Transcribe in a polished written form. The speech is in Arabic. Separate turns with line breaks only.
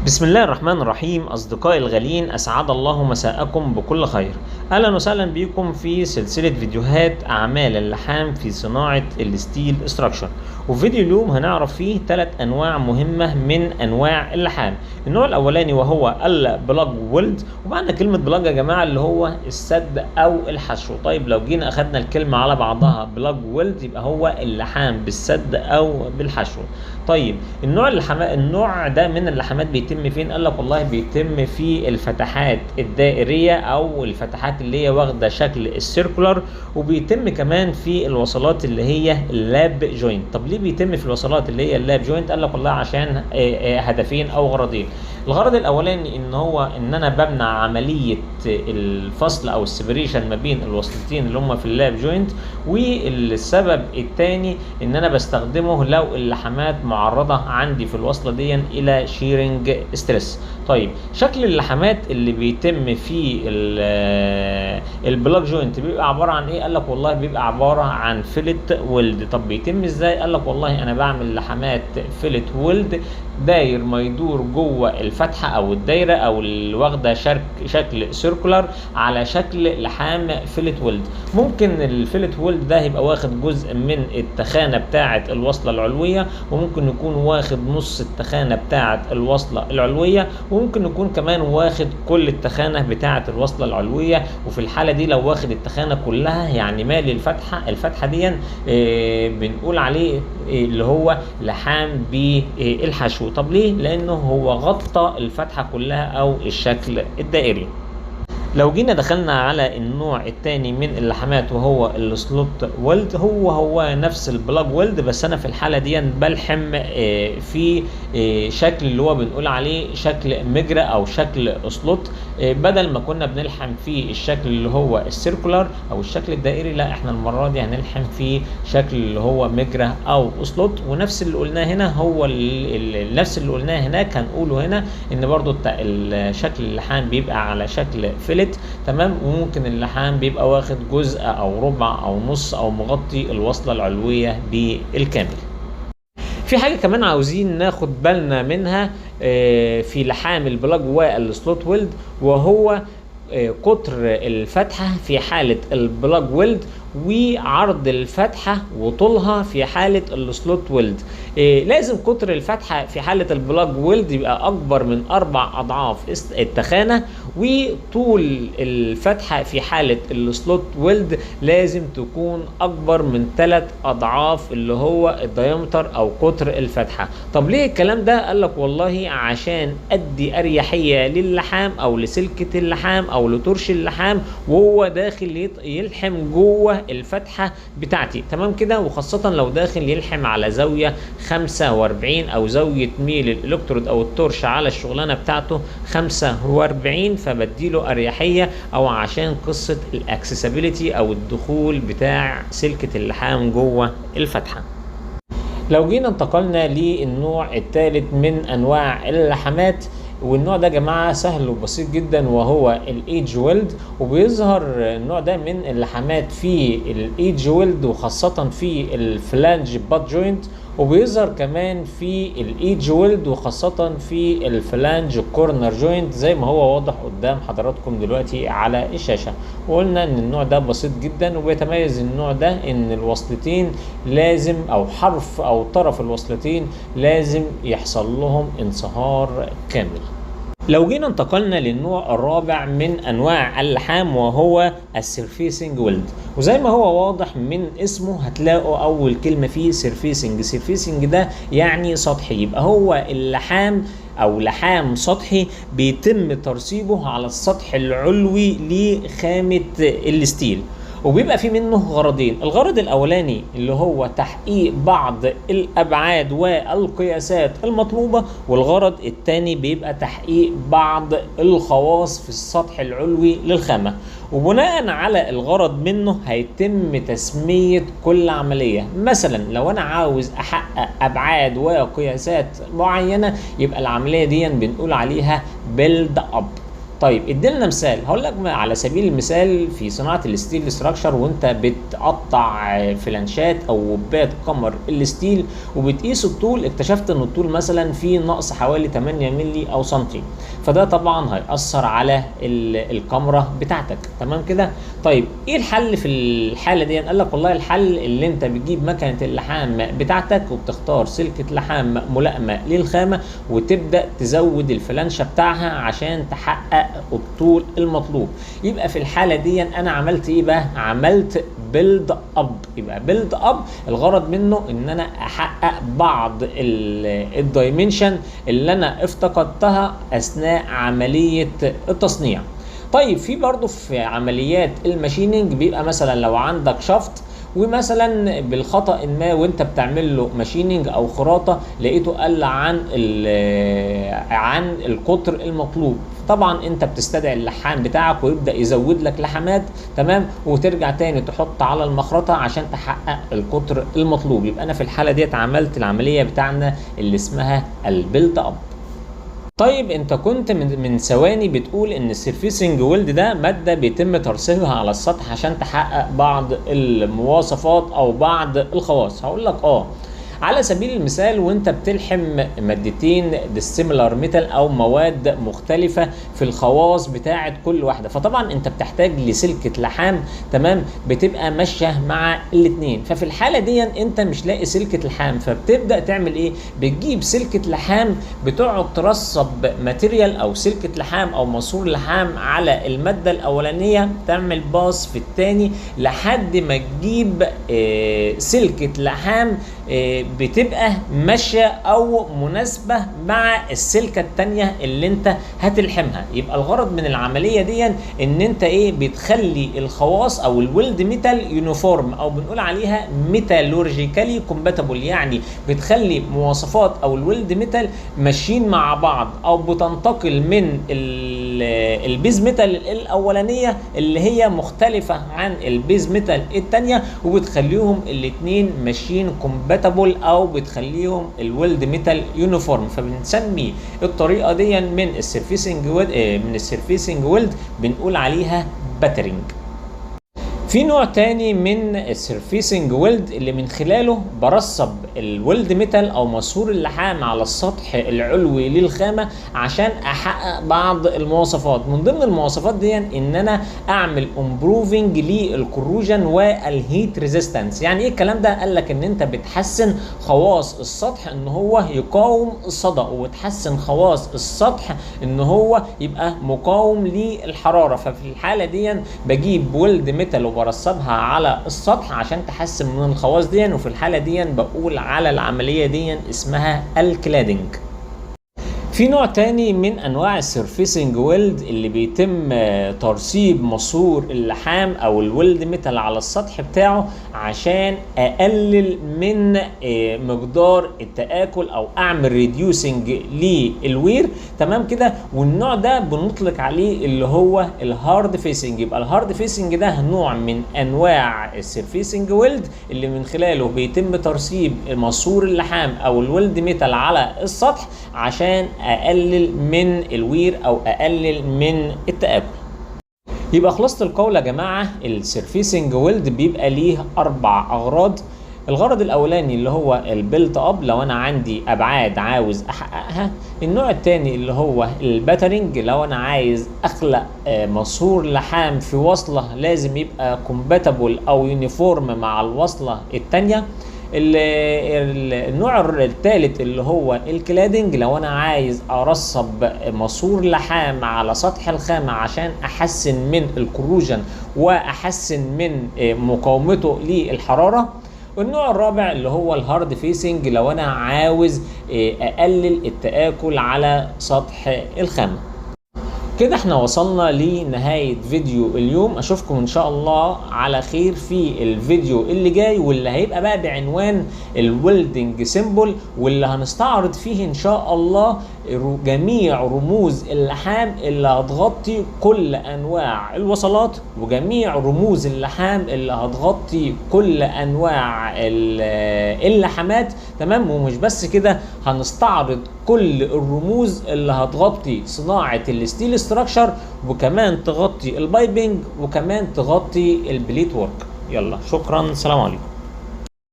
بسم الله الرحمن الرحيم. أصدقائي الغاليين، أسعد الله مساءكم بكل خير. أهلا وسهلا بكم في سلسلة فيديوهات أعمال اللحام في صناعة الستيل ستراكشر. وفي فيديو اليوم هنعرف فيه 3 أنواع مهمة من أنواع اللحام. النوع الأولاني وهو البلاج ويلد، ومعنى كلمة بلاج يا جماعة اللي هو السد أو الحشو. طيب لو جينا أخدنا الكلمة على بعضها بلاج ويلد يبقى هو اللحام بالسد أو بالحشو. طيب النوع ده من اللحامات بيتم فين؟ قال لك والله بيتم في الفتحات الدائريه او الفتحات اللي هي واخده شكل السيركولار، وبيتم كمان في الوصلات اللي هي اللاب جوينت. طب ليه بيتم في الوصلات اللي هي اللاب جوينت؟ قال لك والله عشان هدفين او غرضين. الغرض الاولاني ان انا بمنع عمليه الفصل او السيبريشن ما بين الوصلتين اللي هم في اللاب جوينت، والسبب الثاني ان انا بستخدمه لو اللحامات معرضه عندي في الوصله دي الى شيرنج ستريس. طيب شكل اللحامات اللي بيتم في البلاج جوينت بيبقى عباره عن ايه؟ قال لك والله بيبقى عباره عن فيلت ويلد. طب بيتم ازاي؟ قال لك والله انا بعمل لحامات فيلت ويلد داير ما يدور جوه الفتحه او الدايره او اللي واخده شكل سيركولار على شكل لحام فيلت ويلد. ممكن الفيلت ويلد ده يبقى واخد جزء من التخانه بتاعه الوصله العلويه، وممكن يكون واخد نص التخانه بتاعه الوصله العلويه، وممكن يكون كمان واخد كل التخانه بتاعه الوصله العلويه. وفي الحاله دي لو واخد التخانه كلها يعني مالي الفتحه دي بنقول عليه اللي هو لحام بالحشو. طب ليه؟ لانه هو غطى الفتحه كلها او الشكل الدائري. لو جينا دخلنا على النوع الثاني من اللحامات وهو السلوت ويلد، هو نفس البلاج ويلد، بس انا في الحاله دي بلحم في شكل اللي هو بنقول عليه شكل مجرى او شكل سلوت. بدل ما كنا بنلحم في الشكل اللي هو السيركولار او الشكل الدائري، لا احنا المره دي هنلحم في شكل اللي هو مجرى او سلوت. ونفس اللي قلناه هنا هو نفس اللي قلناه هناك هنقوله هنا، ان برضو الشكل اللحام بيبقى على شكل فيلت، تمام. وممكن اللحام بيبقى واخد جزء او ربع او نص او مغطي الوصله العلويه بالكامل. في حاجه كمان عاوزين ناخد بالنا منها في لحام البلاج والسلوت ويلد، وهو قطر الفتحه في حاله البلاج ويلد وعرض الفتحه وطولها في حاله السلوت ويلد. لازم قطر الفتحه في حاله البلاج ويلد يبقى اكبر من 4 اضعاف التخانه، وطول الفتحه في حاله السلوت ويلد لازم تكون اكبر من 3 اضعاف اللي هو الدايمتر او قطر الفتحه. طب ليه الكلام ده؟ قال لك والله عشان ادي اريحيه للحام او لسلكه اللحام او لترش اللحام وهو داخل يلحم جوه الفتحه بتاعتي، تمام كده. وخاصه لو داخل يلحم على زاويه 45 او زاويه ميل الالكترود او التورش على الشغلانه بتاعته 45، فبديله اريحيه او عشان قصه الاكسسبيليتي او الدخول بتاع سلكه اللحام جوه الفتحه. لو جينا انتقلنا للنوع الثالث من انواع اللحامات، والنوع ده يا جماعه سهل وبسيط جدا وهو الايدج ويلد. وبيظهر النوع ده من اللحامات في الايدج ويلد وخاصه في الفلانج بات جوينت، وبيظهر كمان في الايدج ويلد وخاصه في الفلانج كورنر جوينت زي ما هو واضح قدام حضراتكم دلوقتي على الشاشه. وقلنا ان النوع ده بسيط جدا، وبيتميز النوع ده ان الوصلتين لازم او حرف او طرف الوصلتين لازم يحصل لهم انصهار كامل. لو جينا انتقلنا للنوع الرابع من انواع اللحام وهو السيرفيسنج ويلد، وزي ما هو واضح من اسمه هتلاقوا اول كلمه فيه سيرفيسنج. سيرفيسنج ده يعني سطحي، يبقى هو اللحام او لحام سطحي بيتم ترسيبه على السطح العلوي لخامه الستيل. وبيبقى في منه غرضين. الغرض الاولاني اللي هو تحقيق بعض الابعاد والقياسات المطلوبه، والغرض الثاني بيبقى تحقيق بعض الخواص في السطح العلوي للخامه. وبناء على الغرض منه هيتم تسميه كل عمليه. مثلا لو انا عاوز احقق ابعاد وقياسات معينه يبقى العمليه دي بنقول عليها بيلد اب، طيب اديلنا مثال، هقول لك على سبيل المثال في صناعه الستيل ستراكشر، وانت بتقطع فلانشات او وبات قمر الستيل وبتقيس الطول، اكتشفت ان الطول مثلا فيه نقص حوالي 8 مللي او سنتي، فده طبعا هيأثر على الكاميرا بتاعتك. تمام كده؟ طيب ايه الحل في الحاله دي؟ قال لك والله الحل اللي انت بتجيب مكنه اللحام بتاعتك وبتختار سلكه لحام ملائمه للخامه وتبدا تزود الفلانشه بتاعها عشان تحقق الطول المطلوب. يبقى في الحاله دي انا عملت ايه بقى؟ عملت بيلد اب. يبقى بيلد اب الغرض منه ان انا احقق بعض الدايمنشن اللي انا افتقدتها اثناء عمليه التصنيع. طيب في برضه في عمليات الماشيننج بيبقى مثلا لو عندك شفط ومثلا بالخطأ ما وانت بتعمل له ماشيننج او خراطه لقيته قل عن القطر المطلوب، طبعا انت بتستدعي اللحام بتاعك ويبدا يزود لك لحمات، تمام، وترجع تاني تحط على المخرطه عشان تحقق القطر المطلوب. يبقى انا في الحاله ديت عملت العمليه بتاعنا اللي اسمها البيلت اب. طيب انت كنت من ثواني بتقول ان السيرفيسنج ويلد ده ماده بيتم ترسيبها على السطح عشان تحقق بعض المواصفات او بعض الخواص. هقول لك على سبيل المثال وانت بتلحم مادتين ديسيميلار ميتال او مواد مختلفه في الخواص بتاعه كل واحده، فطبعا انت بتحتاج لسلكه لحام، تمام، بتبقى ماشيه مع الاثنين. ففي الحاله دي انت مش لاقي سلكه لحام، فبتبدا تعمل ايه؟ بتجيب سلكه لحام بتقعد ترصب ماتيريال او سلكه لحام او ماسور لحام على الماده الاولانيه، تعمل باص في الثاني لحد ما تجيب سلكه لحام بتبقى ماشيه او مناسبه مع السلكه الثانيه اللي انت هتلحمها. يبقى الغرض من العمليه دي ان انت بتخلي الخواص او الويلد ميتال يونيفورم او بنقول عليها ميتالورجيكالي كومباتبل، يعني بتخلي مواصفات او الويلد ميتال ماشيين مع بعض او بتنتقل من البيز ميتال الاولانيه اللي هي مختلفه عن البيز ميتال الثانيه وبتخليهم الاثنين ماشيين كومباتبل او بتخليهم الويلد ميتال يونيفورم. فبنسمي الطريقه دي من السيرفيسنج ويلد بنقول عليها باترنج. في نوع تاني من السيرفيسنج ويلد اللي من خلاله برصب الويلد ميتال او ماسور اللحام على السطح العلوي للخامه عشان احقق بعض المواصفات. من ضمن المواصفات دي ان انا اعمل امبروفنج للكروجن والهيت ريزيستنس. يعني ايه الكلام ده؟ قال لك ان انت بتحسن خواص السطح ان هو يقاوم الصدأ، وتحسن خواص السطح ان هو يبقى مقاوم للحراره. ففي الحاله دي بجيب ويلد ميتال وبرصبها على السطح عشان تحسن من الخواص دي، وفي الحاله دي بقول على العمليه دي اسمها الكلادنج. في نوع تاني من انواع السيرفيسنج ويلد اللي بيتم ترسيب ماسور اللحام او الويلد ميتال على السطح بتاعه عشان اقلل من مقدار التآكل او اعمل ريديوسنج للوير، تمام كده. والنوع ده بنطلق عليه اللي هو الهارد فيسنج. يبقى الهارد فيسنج ده نوع من انواع السيرفيسنج ويلد اللي من خلاله بيتم ترسيب ماسور اللحام او الويلد ميتال على السطح عشان اقلل من الوير او اقلل من التآكل. يبقى خلاصة القول يا جماعة السيرفيسنج ويلد بيبقى ليه 4 اغراض. الغرض الاولاني اللي هو البيلت اب لو انا عندي ابعاد عاوز احققها. النوع الثاني اللي هو الباترنج لو انا عايز اخلق ماسور لحام في وصلة لازم يبقى كومباتبل او يونيفورم مع الوصلة الثانية. النوع الثالث اللي هو الكلادنج لو انا عايز ارصب ماسور لحام على سطح الخامه عشان احسن من الكروجن واحسن من مقاومته للحراره. والنوع الرابع اللي هو الهارد فيسنج لو انا عاوز اقلل التآكل على سطح الخامه. كده احنا وصلنا لنهاية فيديو اليوم. اشوفكم ان شاء الله على خير في الفيديو اللي جاي واللي هيبقى بقى بعنوان الويلدنج سيمبل، واللي هنستعرض فيه ان شاء الله جميع رموز اللحام اللي هتغطي كل انواع الوصلات وجميع رموز اللحام اللي هتغطي كل انواع اللحامات، تمام. ومش بس كده، هنستعرض كل الرموز اللي هتغطي صناعة الستيل ستراكشر، وكمان تغطي البايبنج، وكمان تغطي البليت وورك. يلا شكرا، سلام عليكم.